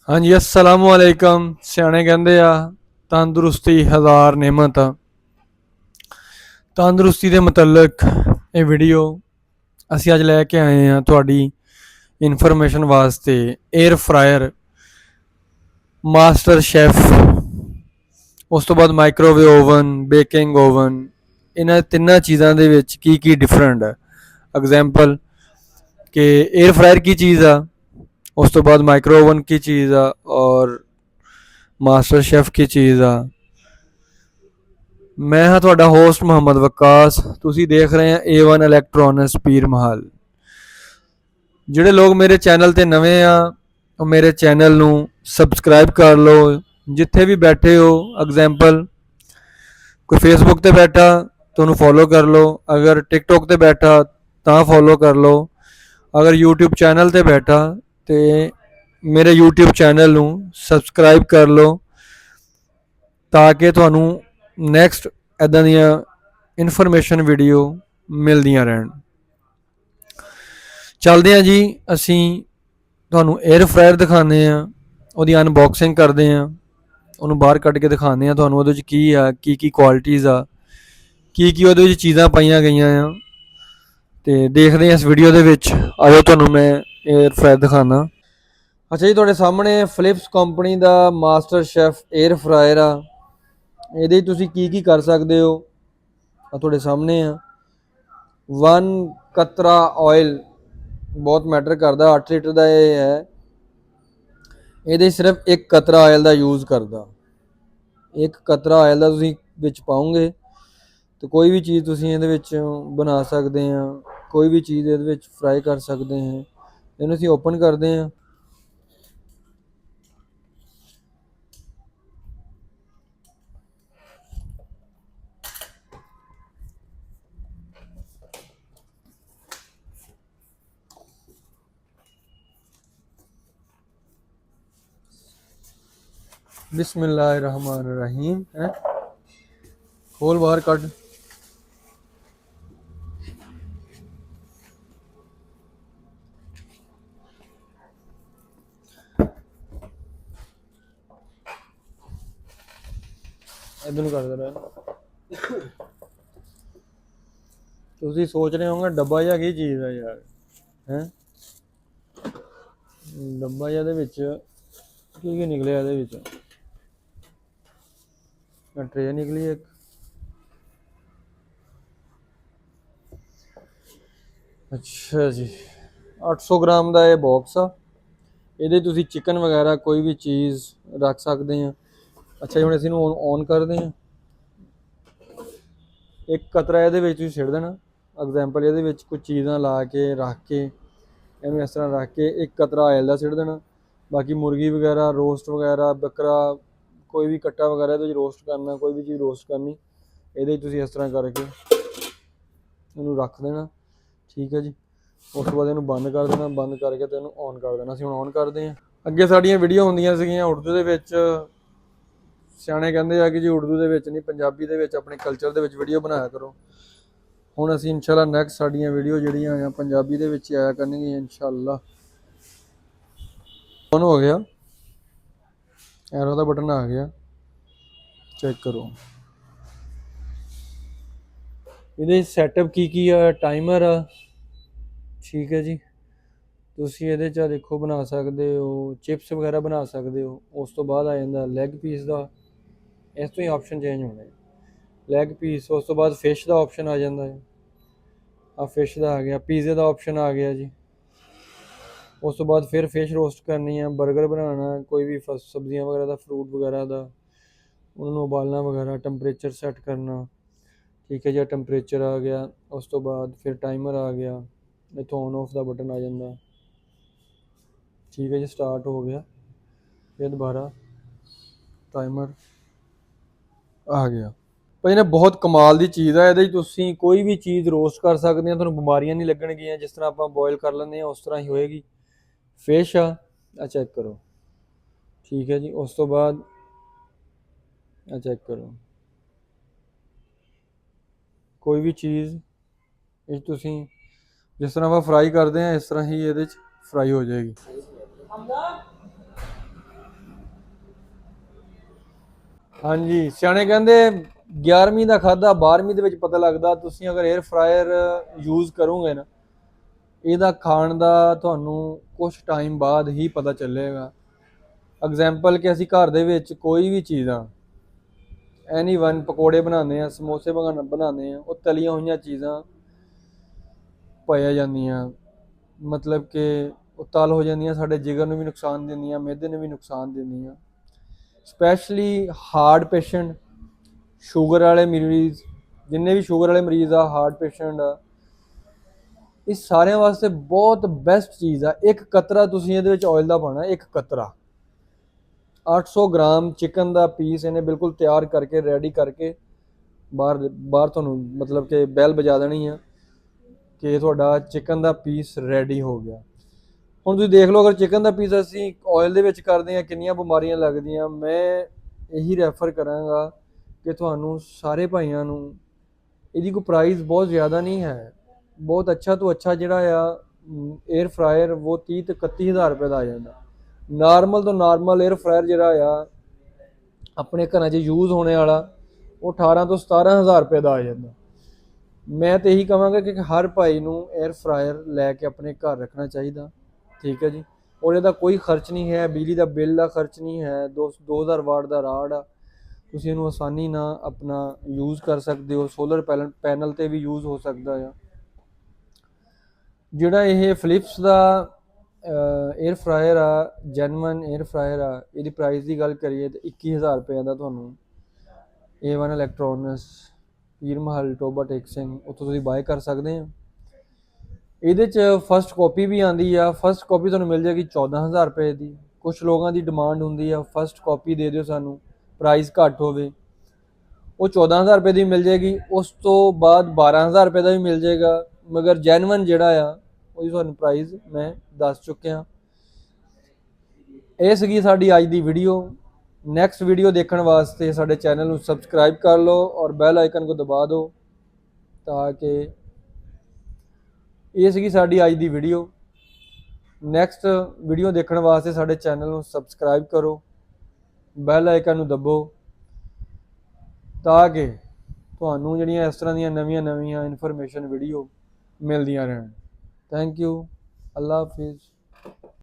हाँ जी अस्सलाम वालेकुम। सियाने कहंदे आ तंदुरुस्ती हज़ार नेमत। तंदुरुस्ती के मुतलक ये वीडियो असी अज लैके आए हैं थोड़ी इनफॉर्मेशन वास्ते। एयर फ्रायर, मास्टर शेफ, उस तो बाद माइक्रोवेव ओवन, बेकिंग ओवन, इन्हां तिन्ना चीज़ों के की डिफरेंट है। एग्जाम्पल कि एयर फ्रायर की चीज़ आ, उस तो बाद माइक्रो ओवन की चीज़ आ और मास्टर शेफ की चीज़ आ। मैं हाँ तुहाडा होस्ट मुहम्मद वकास। तुसी देख रहे हैं A1 इलैक्ट्रॉनिक्स पीर महल। ਜਿਹੜੇ लोग मेरे चैनल ते नवे आ ਉਹ मेरे चैनल नू सबसक्राइब कर लो। जिथे भी बैठे हो, एग्जाम्पल कोई फेसबुक ते बैठा तो उन्होंने फॉलो कर लो, अगर टिकटॉक ते बैठा तो फॉलो कर लो, अगर यूट्यूब चैनल ते बैठा तो मेरे यूट्यूब चैनल नू सबसक्राइब कर लो ताकि तुहानू नैक्सट इदां दियां इनफॉर्मेशन वीडियो मिलदियां रहन। चलते हैं जी, असी तुहानू एयर फ्रायर दिखाने हैं, उहदी अनबॉक्सिंग करते हैं, उन्होंने बाहर कट के दिखाने हैं तुहानू उहदे विच की आ, की क्वालिटीज़ आ, की उहदे विच चीज़ां पाईयां गईयां आ। तो देखते हैं इस वीडियो दे विच। आजो तुहानू मैं एयर फ्रायर दिखाना। अच्छा जी, तुहाडे सामने फिलिप्स कंपनी का मास्टर शेफ एयर फ्रायर आ। ਇਹਦੇ ਤੁਸੀਂ ਕੀ कर सकते हो ਆ ਤੁਹਾਡੇ सामने आ। 1 कतरा ऑयल बहुत मैटर करता। 8 लीटर का ये है। ये सिर्फ 1 कतरा ऑयल का यूज़ करता। 1 कतरा ऑयल का तुसीं विच पाओगे तो कोई भी चीज़ तुसीं इहदे विच बना सकते हैं, कोई भी चीज़ इहदे विच फ्राई कर सकते हैं। इहनूं असीं ओपन करते हैं। बिस्मिल्लाहिर्रहमानिर्रहीम है। खोल बाहर कट। इधर कर दे रहा। तुसीं सोच रहे होंगे डब्बा या की चीज़ है यार, हैं डब्बा या दे विच की निकलिया इहदे विच। ट्रे निकली एक। अच्छा जी, 800 ग्राम का यह बॉक्स आ। ये तुसी चिकन वगैरह कोई भी चीज़ रख सकते हैं। अच्छा जी, हम इसी ऑन करते हैं। एक कतरा ये छिड़ देना। एग्जाम्पल ये कुछ चीज़ा ला के रख के इन्हूं इस तरह रख के 1 कतरा ऑयल का छिड़ देना। बाकी मुर्गी वगैरह, रोस्ट वगैरह, बकरा, कोई भी कट्टा वगैरह ये रोस्ट करना, कोई भी चीज़ रोस्ट करनी, ये इस तरह करके इन्हूं रख देना। ठीक है जी। उस तो बाद इन्हूं बंद कर देना, बंद करके तो इन्हूं ऑन कर देना। असीं हुण ऑन करते हैं। अगे साड़ियाँ वीडियो होंदियां सीगियां उर्दू दे विच। सियाणे कहंदे आ कि जी उर्दू दे विच नहीं, पंजाबी दे विच अपने कल्चर दे विच वीडियो बनाया करो। हुण असीं इंशाअल्लाह नैक्सट साड़ियाँ वीडियो जिहड़ियां आ पंजाबी दे विच आया करनगियां इंशाअल्लाह। ऑन हो गया, एरो का बटन आ गया, चेक करो। ये सैटअप की है, टाइमर आ। ठीक है जी। तुसीं इहदे च देखो बना सकते हो, चिप्स वगैरह बना सकते हो। उस तो बाद आ जाता लैग पीस का। इस तो ही ऑप्शन चेंज होने लैग पीस। उस तो बाद फिश का ऑप्शन आ जाता है। आ फिश का आ गया। पीजे का ऑप्शन आ गया जी। उस तो बाद फिर फिश रोस्ट करनी है, बर्गर बनाना, कोई भी सब्जियां वगैरह का, फ्रूट वगैरह का, उन्होंने उबालना वगैरह, टंपरेचर सैट करना। ठीक है जी, टंपरेचर आ गया। उस तो बाद फिर टाइमर आ गया। इतों ऑन ऑफ का बटन आ जाता। ठीक है जी, स्टार्ट हो गया। फिर दोबारा टाइमर आ गया। भाई ने बहुत कमाल की चीज़ है। ये कोई भी चीज़ रोस्ट कर सकते हैं, तुहानूं बीमारियां नहीं लगणगियां। जिस तरह आप बॉयल कर लेंगे उस तरह ही होएगी। फिश आ चेक करो। ठीक है जी। उस तो बाद आ चेक करो, कोई भी चीज़ जिस तरह आप फ्राई करते हैं इस तरह ही ये फ्राई हो जाएगी। ਹਾਂਜੀ, ਸਿਆਣੇ ਕਹਿੰਦੇ 11ਵੀਂ ਦਾ ਖਾਦਾ 12ਵੀਂ ਦੇ ਵਿੱਚ ਪਤਾ ਲੱਗਦਾ। ਤੁਸੀਂ ਅਗਰ 에ਅਰ ਫਰਾਇਰ ਯੂਜ਼ ਕਰੋਗੇ ਨਾ, ਇਹਦਾ ਖਾਣ ਦਾ ਤੁਹਾਨੂੰ ਕੁਝ ਟਾਈਮ ਬਾਅਦ ਹੀ ਪਤਾ ਚੱਲੇਗਾ। ਐਗਜ਼ਾਮਪਲ ਕਿ ਅਸੀਂ ਘਰ ਦੇ ਵਿੱਚ ਕੋਈ ਵੀ ਚੀਜ਼ਾਂ ਐਨੀ ਵਨ ਪਕੌੜੇ ਬਣਾਉਂਦੇ ਆ, ਸਮੋਸੇ ਬਣਾਉਂਦੇ ਆ, ਉਹ ਤਲੀਆਂ ਹੋਈਆਂ ਚੀਜ਼ਾਂ ਪਾਈਆਂ ਜਾਂਦੀਆਂ, ਮਤਲਬ ਕਿ ਉਹ ਤਲ ਹੋ ਜਾਂਦੀਆਂ, ਸਾਡੇ ਜਿਗਰ ਨੂੰ ਵੀ ਨੁਕਸਾਨ ਦਿੰਦੀਆਂ, ਮਿਹਦੇ ਨੂੰ ਵੀ ਨੁਕਸਾਨ ਦਿੰਦੀਆਂ। ਸਪੈਸ਼ਲੀ ਹਾਰਟ ਪੇਸ਼ੈਂਟ, ਸ਼ੂਗਰ ਵਾਲੇ ਮਰੀਜ਼, ਜਿੰਨੇ ਵੀ ਸ਼ੂਗਰ ਵਾਲੇ ਮਰੀਜ਼ ਆ, ਹਾਰਟ ਪੇਸ਼ੈਂਟ ਆ, ਇਹ ਸਾਰਿਆਂ ਵਾਸਤੇ ਬਹੁਤ ਬੈਸਟ ਚੀਜ਼ ਆ। ਇੱਕ ਕਤਰਾ ਤੁਸੀਂ ਇਹਦੇ ਵਿੱਚ ਆਇਲ ਦਾ ਪਾਉਣਾ, ਇੱਕ ਕਤਰਾ। 800 ਗ੍ਰਾਮ ਚਿਕਨ ਦਾ ਪੀਸ ਇਹਨੇ ਬਿਲਕੁਲ ਤਿਆਰ ਕਰਕੇ ਰੈਡੀ ਕਰਕੇ ਬਾਹਰ ਤੁਹਾਨੂੰ ਮਤਲਬ ਕਿ ਬੈਲ ਵਜਾ ਦੇਣੀ ਆ ਕਿ ਤੁਹਾਡਾ ਚਿਕਨ ਦਾ ਪੀਸ ਰੈਡੀ ਹੋ ਗਿਆ। ਹੁਣ ਤੁਸੀਂ ਦੇਖ ਲਓ, ਅਗਰ ਚਿਕਨ ਦਾ ਪੀਸ ਅਸੀਂ ਆਇਲ ਦੇ ਵਿੱਚ ਕਰਦੇ ਹਾਂ, ਕਿੰਨੀਆਂ ਬਿਮਾਰੀਆਂ ਲੱਗਦੀਆਂ। ਮੈਂ ਇਹੀ ਰੈਫਰ ਕਰਾਂਗਾ ਕਿ ਤੁਹਾਨੂੰ ਸਾਰੇ ਭਾਈਆਂ ਨੂੰ, ਇਹਦੀ ਕੋਈ ਪ੍ਰਾਈਸ ਬਹੁਤ ਜ਼ਿਆਦਾ ਨਹੀਂ ਹੈ। ਬਹੁਤ ਅੱਛਾ ਤੋਂ ਅੱਛਾ ਜਿਹੜਾ ਆ 에ਅਰ ਫਰਾਇਰ ਉਹ 30 ਤੋਂ 31 ਹਜ਼ਾਰ ਰੁਪਏ ਦਾ ਆ ਜਾਂਦਾ। ਨਾਰਮਲ ਤੋਂ ਨਾਰਮਲ 에ਅਰ ਫਰਾਇਰ ਜਿਹੜਾ ਆ ਆਪਣੇ ਘਰਾਂ 'ਚ ਯੂਜ਼ ਹੋਣੇ ਵਾਲਾ, ਉਹ 18 ਤੋਂ 17 ਹਜ਼ਾਰ ਰੁਪਏ ਦਾ ਆ ਜਾਂਦਾ। ਮੈਂ ਤਾਂ ਇਹੀ ਕਹਾਂਗਾ ਕਿ ਹਰ ਭਾਈ ਨੂੰ 에ਅਰ ਫਰਾਇਰ ਲੈ ਕੇ ਆਪਣੇ ਘਰ ਰੱਖਣਾ ਚਾਹੀਦਾ। ਠੀਕ ਹੈ ਜੀ। ਔਰ ਇਹਦਾ ਕੋਈ ਖਰਚ ਨਹੀਂ ਹੈ, ਬਿਜਲੀ ਦਾ ਬਿੱਲ ਦਾ ਖਰਚ ਨਹੀਂ ਹੈ। 2000 ਵਾਟ ਦਾ ਰਾਡ ਆ, ਤੁਸੀਂ ਇਹਨੂੰ ਆਸਾਨੀ ਨਾਲ ਆਪਣਾ ਯੂਜ਼ ਕਰ ਸਕਦੇ ਹੋ। ਸੋਲਰ ਪੈਨਲ ਤੇ ਵੀ ਯੂਜ਼ ਹੋ ਸਕਦਾ ਆ। ਜਿਹੜਾ ਇਹ ਫਿਲਿਪਸ ਦਾ 에ਅਰ ਫਰਾਇਰ ਆ, ਜੈਨੂਅਨ 에ਅਰ ਫਰਾਇਰ ਆ, ਇਹਦੀ ਪ੍ਰਾਈਸ ਦੀ ਗੱਲ ਕਰੀਏ ਤਾਂ 21 ਹਜ਼ਾਰ ਰੁਪਏ ਦਾ ਤੁਹਾਨੂੰ A1 ਇਲੈਕਟ੍ਰੋਨਿਕਸ, ਪੀਰ ਮਹੱਲ, ਟੋਬਾ ਟੇਕ ਸਿੰਘ, ਉੱਥੋਂ ਤੁਸੀਂ ਬਾਏ ਕਰ ਸਕਦੇ ਹੋ। ਇਹਦੇ 'ਚ ਫਸਟ ਕਾਪੀ ਵੀ ਆਉਂਦੀ ਆ। ਫਸਟ ਕਾਪੀ ਤੁਹਾਨੂੰ ਮਿਲ ਜਾਏਗੀ 14 ਹਜ਼ਾਰ ਰੁਪਏ ਦੀ। ਕੁਛ ਲੋਕਾਂ ਦੀ ਡਿਮਾਂਡ ਹੁੰਦੀ ਆ ਫਸਟ ਕਾਪੀ ਦੇ ਦਿਓ ਸਾਨੂੰ, ਪ੍ਰਾਈਸ ਘੱਟ ਹੋਵੇ, ਉਹ 14 ਹਜ਼ਾਰ ਰੁਪਏ ਦੀ ਮਿਲ ਜਾਏਗੀ। ਉਸ ਤੋਂ ਬਾਅਦ 12 ਹਜ਼ਾਰ ਰੁਪਏ ਦਾ ਵੀ ਮਿਲ ਜਾਏਗਾ। ਮਗਰ ਜੈਨੂਅਨ ਜਿਹੜਾ ਆ ਉਹਦੀ ਤੁਹਾਨੂੰ ਪ੍ਰਾਈਸ ਮੈਂ ਦੱਸ ਚੁੱਕਿਆ। ਇਹ ਸੀਗੀ ਸਾਡੀ ਅੱਜ ਦੀ ਵੀਡੀਓ। ਨੈਕਸਟ ਵੀਡੀਓ ਦੇਖਣ ਵਾਸਤੇ ਸਾਡੇ ਚੈਨਲ ਨੂੰ ਸਬਸਕ੍ਰਾਈਬ ਕਰ ਲਓ ਔਰ ਬੈਲ ਆਈਕਨ को ਦਬਾ ਦਿਓ, ਤਾਂ ਕਿ ਇਹ ਸੀਗੀ ਸਾਡੀ ਅੱਜ ਦੀ ਵੀਡੀਓ। ਨੈਕਸਟ ਵੀਡੀਓ ਦੇਖਣ ਵਾਸਤੇ ਸਾਡੇ ਚੈਨਲ ਨੂੰ ਸਬਸਕ੍ਰਾਈਬ ਕਰੋ, ਬੈਲ ਆਈਕਨ ਨੂੰ ਦਬੋ, ਤਾਂ ਕਿ ਤੁਹਾਨੂੰ ਜਿਹੜੀਆਂ ਇਸ ਤਰ੍ਹਾਂ ਦੀਆਂ ਨਵੀਆਂ ਇਨਫੋਰਮੇਸ਼ਨ ਵੀਡੀਓ ਮਿਲਦੀਆਂ ਰਹਿਣ। Thank you. Allah Hafiz.